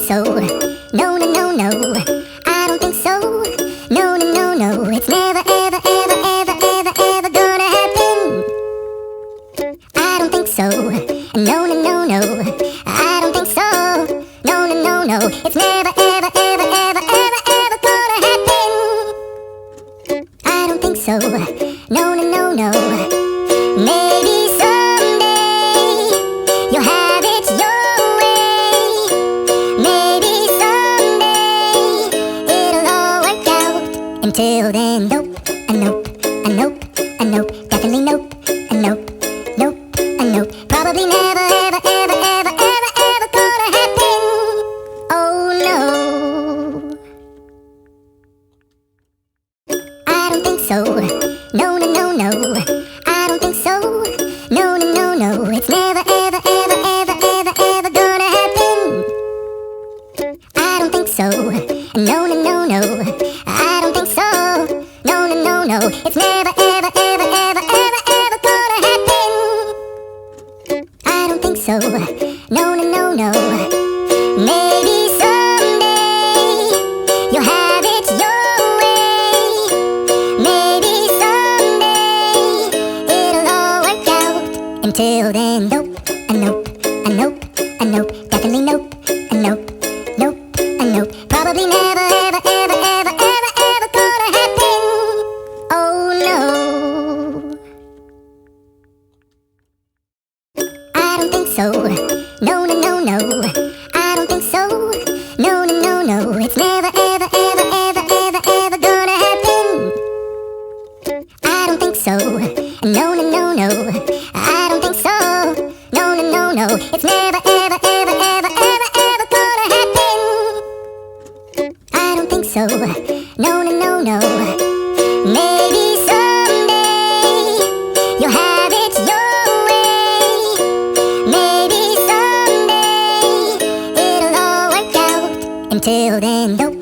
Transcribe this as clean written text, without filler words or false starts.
so. No, no, no, no. I don't think so. No, no, no, no. It's never, ever, ever, ever, ever, ever gonna happen. I don't think so. No, no, no, no. I don't think so. No, no, no, no. It's never, ever, ever, ever, ever, ever gonna happen. I don't think so. No, no, no, no. Maybe someday you'll have it your way. Maybe someday it'll all work out. Until then, nope, a nope, a nope, a nope, definitely nope, a nope, nope, a nope. Probably never, ever, ever, ever, ever, ever gonna happen. Oh no. I don't think so. No, no, no, no. I don't think so. No, no, no, no. It's never, ever, ever, ever, ever, ever gonna happen. I don't think so. No, no, no, no. I don't think so. No, no, no, no. It's never, ever, ever, ever, ever, ever gonna happen. I don't think so. No, no, no, no. Maybe someday you'll have it your way. Maybe someday it'll all work out. Until then, nope, a nope, a nope, a nope, definitely nope, a nope, nope, a nope. Probably never, ever, ever, ever, ever, ever gonna happen. Oh no. I don't think so. No, no, no, no. I don't think so. No, no, no, no. It's never, ever, ever, ever, ever, ever gonna happen. I don't think so. No, no, no, no. I don't think so. No, no, no, no. It's never, ever, ever, ever, ever, ever gonna happen. I don't think so. No, no, no, no. Maybe someday you'll have it your way. Maybe someday it'll all work out. Until then, nope.